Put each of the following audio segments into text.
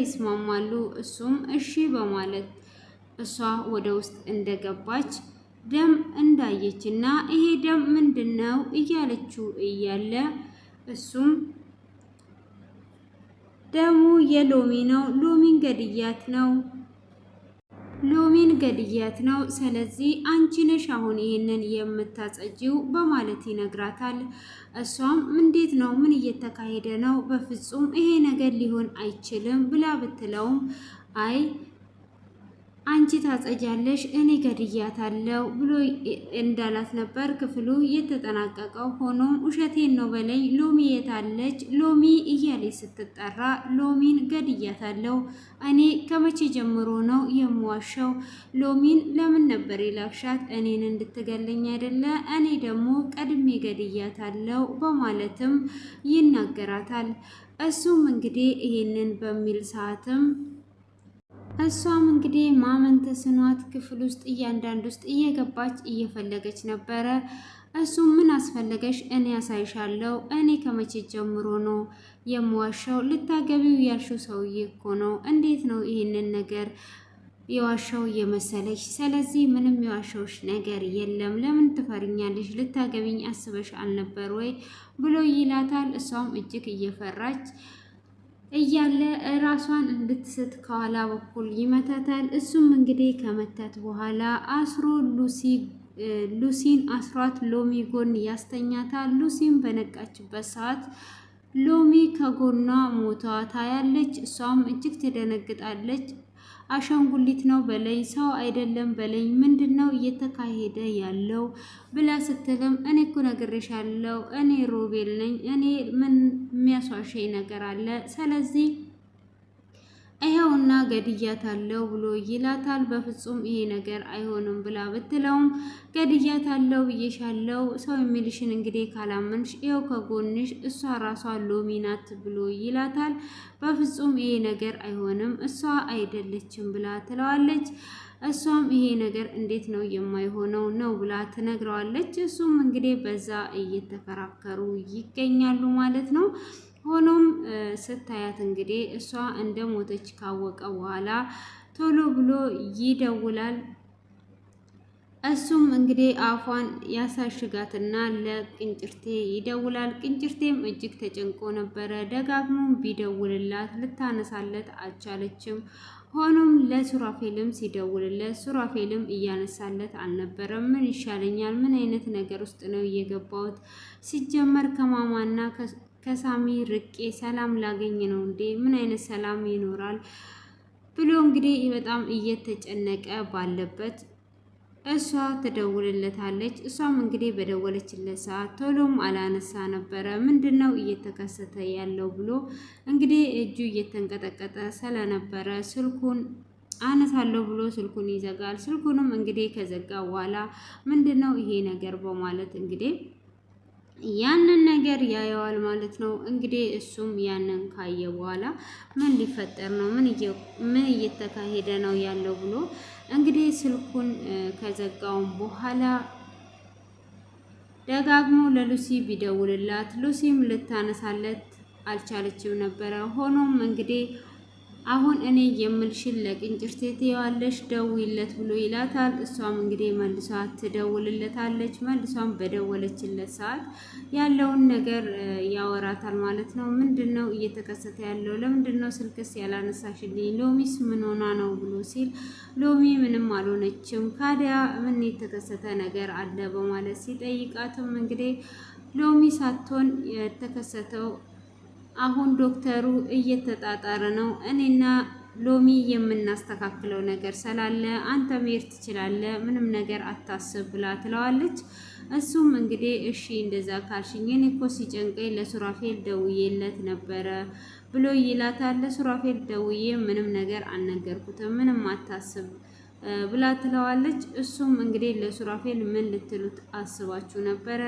ይስማማሉ። እሱም እሺ በማለት እሷ ወደ ውስጥ እንደገባች ደም እንዳየች እና ይሄ ደም ምንድነው እያለችው እያለ እሱም ደሙ የሎሚ ነው፣ ሎሚን ገድያት ነው። ስለዚህ አንቺ ነሽ አሁን ይሄንን የምታጸጂው በማለት ይነግራታል። እሷም እንዴት ነው? ምን እየተካሄደ ነው? በፍጹም ይሄ ነገር ሊሆን አይችልም ብላ ብትለውም አይ አንቺ ታጸጃለሽ እኔ ገድያታለሁ ብሎ እንዳላት ነበር ክፍሉ የተጠናቀቀው። ሆኖም ውሸቴን ነው በለኝ፣ ሎሚ የታለች? ሎሚ እያለች ስትጠራ ሎሚን ገድያታለሁ። እኔ ከመቼ ጀምሮ ነው የምዋሸው? ሎሚን ለምን ነበር የላክሻት? እኔን እንድትገለኝ አይደለ? እኔ ደግሞ ቀድሜ ገድያታለሁ በማለትም ይናገራታል። እሱም እንግዲህ ይሄንን በሚል ሰዓትም እሷም እንግዲህ ማመን ተስኗት ክፍል ውስጥ እያንዳንዱ ውስጥ እየገባች እየፈለገች ነበረ። እሱም ምን አስፈለገሽ? እኔ ያሳይሻለሁ። እኔ ከመቼ ጀምሮ ነው የምዋሻው? ልታገቢው ያልሽው ሰውዬ እኮ ነው። እንዴት ነው ይሄንን ነገር የዋሻው የመሰለሽ? ስለዚህ ምንም የዋሻውሽ ነገር የለም። ለምን ትፈርኛለሽ? ልታገቢኝ አስበሽ አልነበር ወይ ብሎ ይላታል። እሷም እጅግ እየፈራች እያለ ራሷን እንድትስት ከኋላ በኩል ይመታታል። እሱም እንግዲህ ከመታት በኋላ አስሮ ሉሲን አስሯት ሎሚ ጎን ያስተኛታል። ሉሲን በነቃችበት ሰዓት ሎሚ ከጎኗ ሞታ ታያለች። እሷም እጅግ ትደነግጣለች። አሻንጉሊት ነው በለኝ፣ ሰው አይደለም በለኝ፣ ምንድን ነው እየተካሄደ ያለው ብላ ስትልም እኔ እኮ ነግሬሻለሁ፣ እኔ ሮቤል ነኝ፣ እኔ ምን የሚያስዋሸኝ ነገር አለ? ስለዚህ ይኸውና ገድያታለሁ ብሎ ይላታል። በፍጹም ይሄ ነገር አይሆንም ብላ ብትለውም ገድያታለሁ ብዬሻለሁ፣ ሰው የሚልሽን እንግዲህ ካላመንሽ ይኸው ከጎንሽ እሷ ራሷ ሎሚ ናት ብሎ ይላታል። በፍጹም ይሄ ነገር አይሆንም፣ እሷ አይደለችም ብላ ትለዋለች። እሷም ይሄ ነገር እንዴት ነው የማይሆነው ነው ብላ ትነግረዋለች። እሱም እንግዲህ በዛ እየተከራከሩ ይገኛሉ ማለት ነው። ሆኖም ስታያት እንግዲህ እሷ እንደ ሞተች ካወቀ በኋላ ቶሎ ብሎ ይደውላል። እሱም እንግዲህ አፏን ያሳሽጋትና ለቅንጭርቴ ይደውላል። ቅንጭርቴም እጅግ ተጨንቆ ነበረ። ደጋግሞም ቢደውልላት ልታነሳለት አልቻለችም። ሆኖም ለሱራፌልም ሲደውልለት ሱራፌልም እያነሳለት አልነበረም። ምን ይሻለኛል? ምን አይነት ነገር ውስጥ ነው እየገባሁት? ሲጀመር ከማማና ከሳሚ ርቄ ሰላም ላገኝ ነው እንዴ? ምን አይነት ሰላም ይኖራል ብሎ እንግዲህ በጣም እየተጨነቀ ባለበት እሷ ትደውልለታለች። እሷም እንግዲህ በደወለችለት ሰዓት ቶሎም አላነሳ ነበረ። ምንድነው እየተከሰተ ያለው ብሎ እንግዲህ እጁ እየተንቀጠቀጠ ስለነበረ ስልኩን አነሳለሁ ብሎ ስልኩን ይዘጋል። ስልኩንም እንግዲህ ከዘጋ በኋላ ምንድነው ይሄ ነገር በማለት እንግዲህ ያንን ነገር ያየዋል ማለት ነው። እንግዲህ እሱም ያንን ካየ በኋላ ምን ሊፈጠር ነው? ምን እየተካሄደ ነው ያለው ብሎ እንግዲህ ስልኩን ከዘጋውን በኋላ ደጋግሞ ለሉሲ ቢደውልላት ሉሲም ልታነሳለት አልቻለችም ነበረ። ሆኖም እንግዲህ አሁን እኔ የምልሽን ለቅንጭርቴ ትይዋለሽ ደውይለት ብሎ ይላታል። እሷም እንግዲህ መልሷ ትደውልለታለች። መልሷም በደወለችለት ሰዓት ያለውን ነገር ያወራታል ማለት ነው። ምንድነው እየተከሰተ ያለው? ለምንድነው ስልክስ ያላነሳሽልኝ? ሎሚስ ምን ሆና ነው ብሎ ሲል ሎሚ ምንም አልሆነችም፣ ካዲያ ምን የተከሰተ ነገር አለ በማለት ሲጠይቃትም እንግዲህ ሎሚ ሳትሆን የተከሰተው አሁን ዶክተሩ እየተጣጣረ ነው። እኔና ሎሚ የምናስተካክለው ነገር ስላለ አንተ መሄድ ትችላለህ፣ ምንም ነገር አታስብ ብላ ትለዋለች። እሱም እንግዲህ እሺ እንደዛ ካልሽኝ እኔ እኮ ሲጨንቀኝ ለሱራፌል ደውዬለት ነበረ ብሎ ይላታል። ለሱራፌል ደውዬ ምንም ነገር አልነገርኩትም፣ ምንም አታስብ ብላ ትለዋለች። እሱም እንግዲህ ለሱራፌል ምን ልትሉት አስባችሁ ነበረ?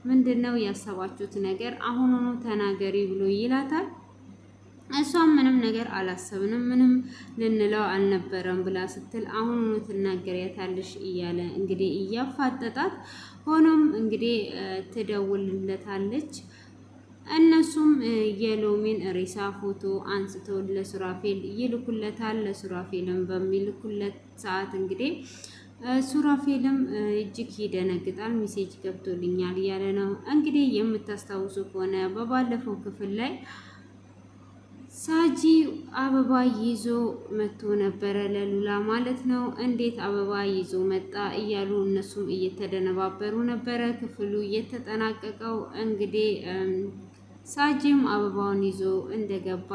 ምንድነው ያሰባችሁት ነገር? አሁኑኑ ተናገሪ ብሎ ይላታል። እሷም ምንም ነገር አላሰብንም፣ ምንም ልንለው አልነበረም ብላ ስትል አሁኑኑ ትናገሪያታለሽ እያለ እንግዲህ እያፋጠጣት፣ ሆኖም እንግዲህ ትደውልለታለች። እነሱም የሎሚን ሬሳ ፎቶ አንስተው ለሱራፌል ይልኩለታል። ለሱራፌልም በሚልኩለት ሰዓት እንግዲህ ሱራፌልም እጅግ ይደነግጣል። ሚሴጅ ገብቶልኛል እያለ ነው። እንግዲህ የምታስታውሱ ከሆነ በባለፈው ክፍል ላይ ሳጂ አበባ ይዞ መጥቶ ነበረ ለሉላ ማለት ነው። እንዴት አበባ ይዞ መጣ እያሉ እነሱም እየተደነባበሩ ነበረ ክፍሉ እየተጠናቀቀው። እንግዲህ ሳጂም አበባውን ይዞ እንደገባ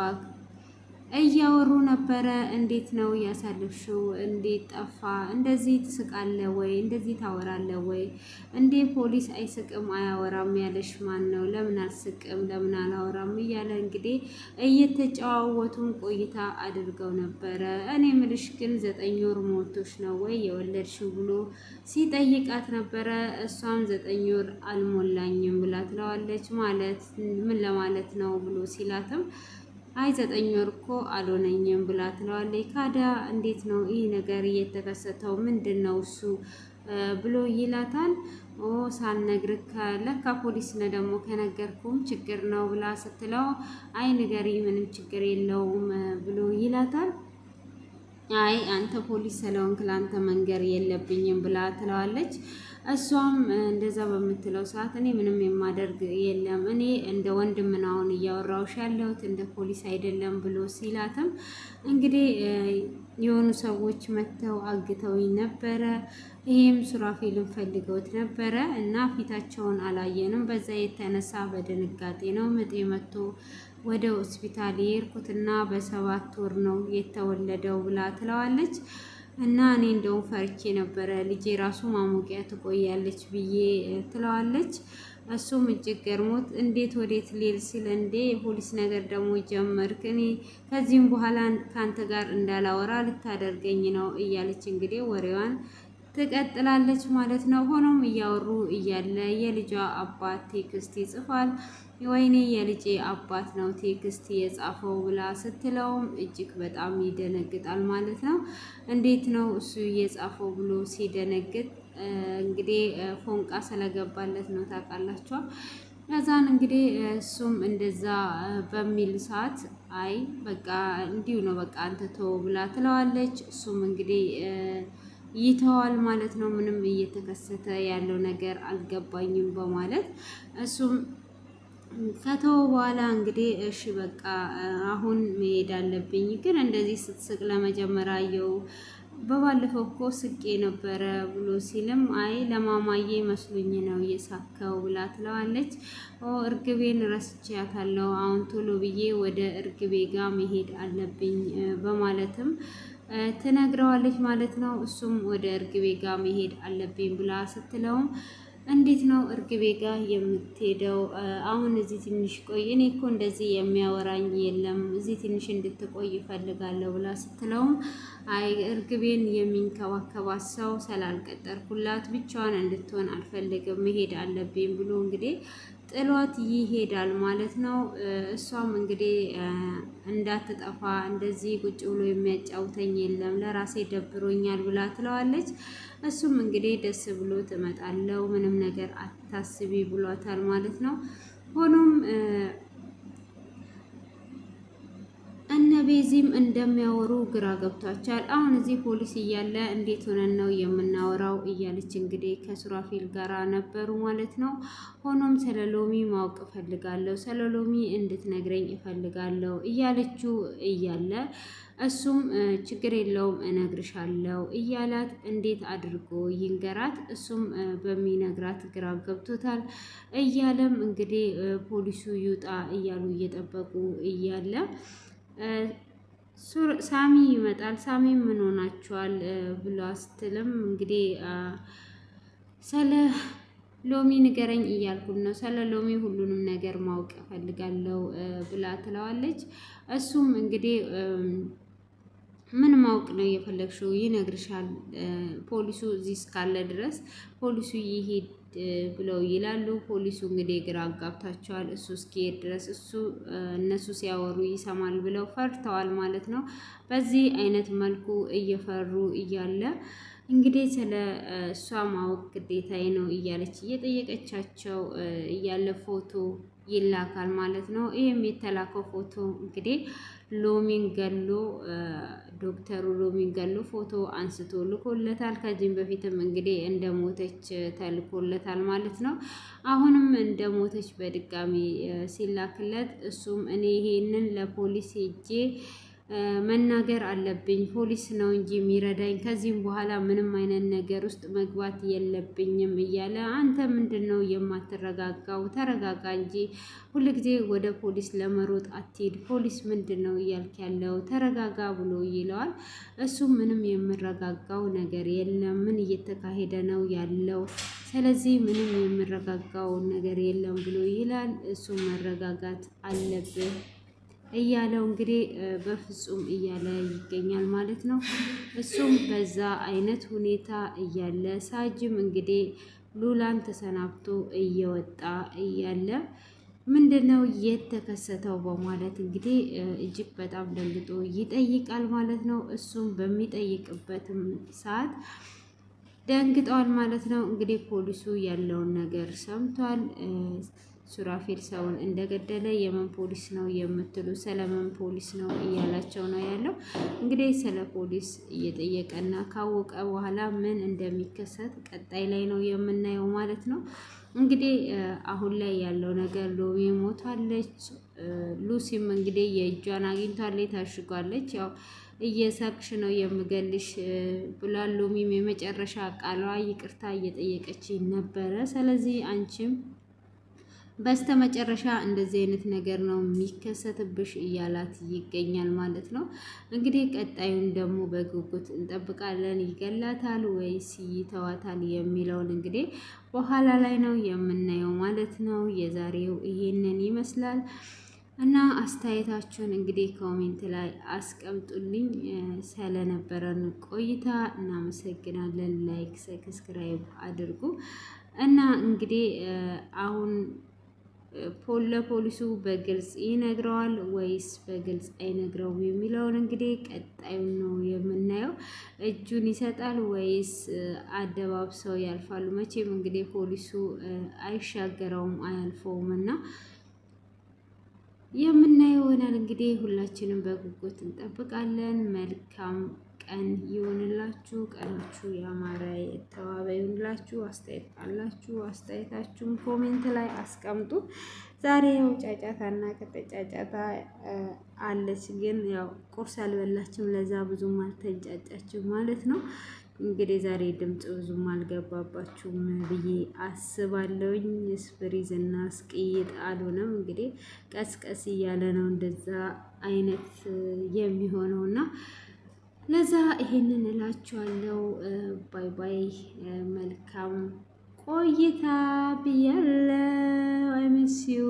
እያወሩ ነበረ። እንዴት ነው ያሳለፍሽው? እንዴት ጠፋ? እንደዚህ ትስቃለህ ወይ? እንደዚህ ታወራለህ ወይ? እንዴ ፖሊስ አይስቅም አያወራም ያለሽ ማን ነው? ለምን አልስቅም? ለምን አላወራም? እያለ እንግዲህ እየተጨዋወቱን ቆይታ አድርገው ነበረ። እኔ ምልሽ ግን 9 ወር ሞልቶሽ ነው ወይ የወለድሽው ብሎ ሲጠይቃት ነበረ። እሷም 9 ወር አልሞላኝም ብላ ትለዋለች። ማለት ምን ለማለት ነው ብሎ ሲላትም አይ 9 ወር እኮ አልሆነኝም ብላ ትለዋለች። ካዳ እንዴት ነው ይህ ነገር እየተከሰተው? ምንድን ነው እሱ ብሎ ይላታል። ኦ ሳልነግርህ ለካ ፖሊስ ነው ደግሞ ከነገርኩም ችግር ነው ብላ ስትለው አይ ንገሪ ምንም ችግር የለውም ብሎ ይላታል። አይ አንተ ፖሊስ ስለሆንክ ለአንተ መንገር የለብኝም ብላ ትለዋለች። እሷም እንደዛ በምትለው ሰዓት እኔ ምንም የማደርግ የለም እኔ እንደ ወንድም ነው አሁን እያወራሁሽ ያለሁት እንደ ፖሊስ አይደለም ብሎ ሲላትም እንግዲህ የሆኑ ሰዎች መጥተው አግተውኝ ነበረ። ይሄም ሱራፌልን ፈልገውት ነበረ እና ፊታቸውን አላየንም። በዛ የተነሳ በድንጋጤ ነው ምጤ መጥቶ ወደ ሆስፒታል የሄድኩትና በ7 ወር ነው የተወለደው ብላ ትለዋለች። እና እኔ እንደውም ፈርቼ ነበረ ልጄ ራሱ ማሞቂያ ትቆያለች ብዬ ትለዋለች። እሱም እጅግ ገርሞት እንዴት ወዴት ሊል ሲል እንዴ የፖሊስ ነገር ደግሞ ጀመርክ? እኔ ከዚህም በኋላ ከአንተ ጋር እንዳላወራ ልታደርገኝ ነው እያለች እንግዲህ ወሬዋን ትቀጥላለች ማለት ነው። ሆኖም እያወሩ እያለ የልጇ አባት ቴክስት ይጽፋል። ወይኔ የልጄ አባት ነው ቴክስት የጻፈው ብላ ስትለውም እጅግ በጣም ይደነግጣል ማለት ነው። እንዴት ነው እሱ የጻፈው ብሎ ሲደነግጥ እንግዲህ ፎንቃ ስለገባለት ነው ታውቃላችኋ። ከዛን እንግዲህ እሱም እንደዛ በሚል ሰዓት አይ በቃ እንዲሁ ነው በቃ አንተ ተው ብላ ትለዋለች። እሱም እንግዲህ ይተዋል ማለት ነው። ምንም እየተከሰተ ያለው ነገር አልገባኝም በማለት እሱም ከተወው በኋላ እንግዲህ እሺ በቃ አሁን መሄድ አለብኝ፣ ግን እንደዚህ ስትስቅ ለመጀመሪያ አየው በባለፈው እኮ ስቄ ነበረ ብሎ ሲልም አይ ለማማዬ መስሎኝ ነው እየሳከው ብላ ትለዋለች። እርግቤን ረስቻታለሁ አሁን ቶሎ ብዬ ወደ እርግቤ ጋር መሄድ አለብኝ በማለትም ትነግረዋለች ማለት ነው። እሱም ወደ እርግቤ ጋር መሄድ አለብኝ ብላ ስትለውም እንዴት ነው እርግቤ ጋር የምትሄደው? አሁን እዚህ ትንሽ ቆይ፣ እኔ እኮ እንደዚህ የሚያወራኝ የለም እዚህ ትንሽ እንድትቆይ ይፈልጋለሁ ብላ ስትለውም አይ እርግቤን የሚንከባከባት ሰው ስላልቀጠርኩላት ብቻዋን እንድትሆን አልፈልግም መሄድ አለብኝ ብሎ እንግዲህ ጥሏት ይሄዳል ማለት ነው። እሷም እንግዲህ እንዳትጠፋ እንደዚህ ቁጭ ብሎ የሚያጫውተኝ የለም ለራሴ ደብሮኛል ብላ ትለዋለች። እሱም እንግዲህ ደስ ብሎ እመጣለሁ ምንም ነገር አታስቢ ብሏታል ማለት ነው። ሆኖም እነ ቤዚም እንደሚያወሩ ግራ ገብቷቸዋል። አሁን እዚህ ፖሊስ እያለ እንዴት ሆነን ነው የምናወራው እያለች እንግዲህ ከሱራፌል ጋራ ነበሩ ማለት ነው። ሆኖም ስለ ሎሚ ማወቅ እፈልጋለሁ፣ ስለ ሎሚ እንድትነግረኝ እፈልጋለሁ እያለችው እያለ እሱም ችግር የለውም እነግርሻለሁ እያላት እንዴት አድርጎ ይንገራት? እሱም በሚነግራት ግራ ገብቶታል። እያለም እንግዲህ ፖሊሱ ይውጣ እያሉ እየጠበቁ እያለ ሳሚ ይመጣል። ሳሚ ምን ሆናችኋል ብላ ስትልም እንግዲህ ስለ ሎሚ ንገረኝ እያልኩን ነው፣ ስለ ሎሚ ሁሉንም ነገር ማወቅ እፈልጋለሁ ብላ ትለዋለች። እሱም እንግዲህ ምን ማወቅ ነው የፈለግሽው? ይነግርሻል ፖሊሱ እዚህ እስካለ ድረስ ፖሊሱ ይሄድ ብለው ይላሉ። ፖሊሱ እንግዲህ ግራ አጋብታቸዋል። እሱ እስኪሄድ ድረስ እነሱ ሲያወሩ ይሰማል ብለው ፈርተዋል ማለት ነው። በዚህ አይነት መልኩ እየፈሩ እያለ እንግዲህ ስለ እሷ ማወቅ ግዴታዬ ነው እያለች እየጠየቀቻቸው እያለ ፎቶ ይላካል ማለት ነው። ይህም የተላከው ፎቶ እንግዲህ ሎሚን ገሎ ዶክተሩ ሎሚን ገሎ ፎቶ አንስቶ ልኮለታል። ከዚህም በፊትም እንግዲህ እንደሞተች ተልኮለታል ማለት ነው። አሁንም እንደሞተች በድጋሚ ሲላክለት እሱም እኔ ይሄንን ለፖሊስ ሄጄ መናገር አለብኝ። ፖሊስ ነው እንጂ የሚረዳኝ ከዚህም በኋላ ምንም አይነት ነገር ውስጥ መግባት የለብኝም እያለ አንተ ምንድን ነው የማትረጋጋው? ተረጋጋ እንጂ ሁልጊዜ ወደ ፖሊስ ለመሮጥ አትሄድ። ፖሊስ ምንድን ነው እያልክ ያለው? ተረጋጋ ብሎ ይለዋል። እሱም ምንም የምረጋጋው ነገር የለም፣ ምን እየተካሄደ ነው ያለው? ስለዚህ ምንም የምረጋጋው ነገር የለም ብሎ ይላል። እሱም መረጋጋት አለብህ እያለው እንግዲህ በፍጹም እያለ ይገኛል ማለት ነው። እሱም በዛ አይነት ሁኔታ እያለ ሳጅም እንግዲህ ሉላን ተሰናብቶ እየወጣ እያለ ምንድነው የተከሰተው በማለት እንግዲህ እጅግ በጣም ደንግጦ ይጠይቃል ማለት ነው። እሱም በሚጠይቅበትም ሰዓት ደንግጠዋል ማለት ነው። እንግዲህ ፖሊሱ ያለውን ነገር ሰምቷል። ሱራፌል ሰውን እንደገደለ የመን ፖሊስ ነው የምትሉ ስለምን ፖሊስ ነው እያላቸው ነው ያለው። እንግዲህ ስለ ፖሊስ እየጠየቀና ካወቀ በኋላ ምን እንደሚከሰት ቀጣይ ላይ ነው የምናየው ማለት ነው። እንግዲህ አሁን ላይ ያለው ነገር ሎሚ ሞታለች። ሉሲም እንግዲህ የእጇን አግኝታለች፣ ታሽጓለች። ያው እየሳቅሽ ነው የምገልሽ ብሏል። ሎሚም የመጨረሻ ቃሏ ይቅርታ እየጠየቀች ነበረ። ስለዚህ አንቺም በስተመጨረሻ እንደዚህ አይነት ነገር ነው የሚከሰትብሽ እያላት ይገኛል ማለት ነው። እንግዲህ ቀጣዩን ደግሞ በጉጉት እንጠብቃለን። ይገላታል ወይስ ይተዋታል የሚለውን እንግዲህ በኋላ ላይ ነው የምናየው ማለት ነው። የዛሬው ይሄንን ይመስላል እና አስተያየታችሁን እንግዲህ ኮሜንት ላይ አስቀምጡልኝ። ስለነበረን ቆይታ እናመሰግናለን። ላይክ ሰብስክራይብ አድርጉ እና እንግዲህ አሁን ለፖሊሱ በግልጽ ይነግረዋል ወይስ በግልጽ አይነግረውም የሚለውን እንግዲህ ቀጣዩን ነው የምናየው። እጁን ይሰጣል ወይስ አደባብሰው ያልፋሉ? መቼም እንግዲህ ፖሊሱ አይሻገረውም አያልፈውም እና የምናየው ይሆናል። እንግዲህ ሁላችንም በጉጉት እንጠብቃለን። መልካም ቀን ይሁንላችሁ። ቀናችሁ ያማረ የተዋበ ይሁንላችሁ። አስተያየት ካላችሁ አስተያየታችሁን ኮሜንት ላይ አስቀምጡ። ዛሬ ያው ጫጫታና ከተጫጫታ አለች፣ ግን ያው ቁርስ አልበላችም፣ ለዛ ብዙም አልተንጫጫችም ማለት ነው። እንግዲህ ዛሬ ድምፅ ብዙም አልገባባችሁም ብዬ አስባለሁኝ። ስፕሪዝ እና ስቅይጥ አልሆነም። እንግዲህ ቀስቀስ እያለ ነው እንደዛ አይነት የሚሆነው እና ለዛ ይሄንን እላችኋለሁ። ባይ ባይ። መልካም ቆይታ ብያለሁ። አይ ሚስ ዩ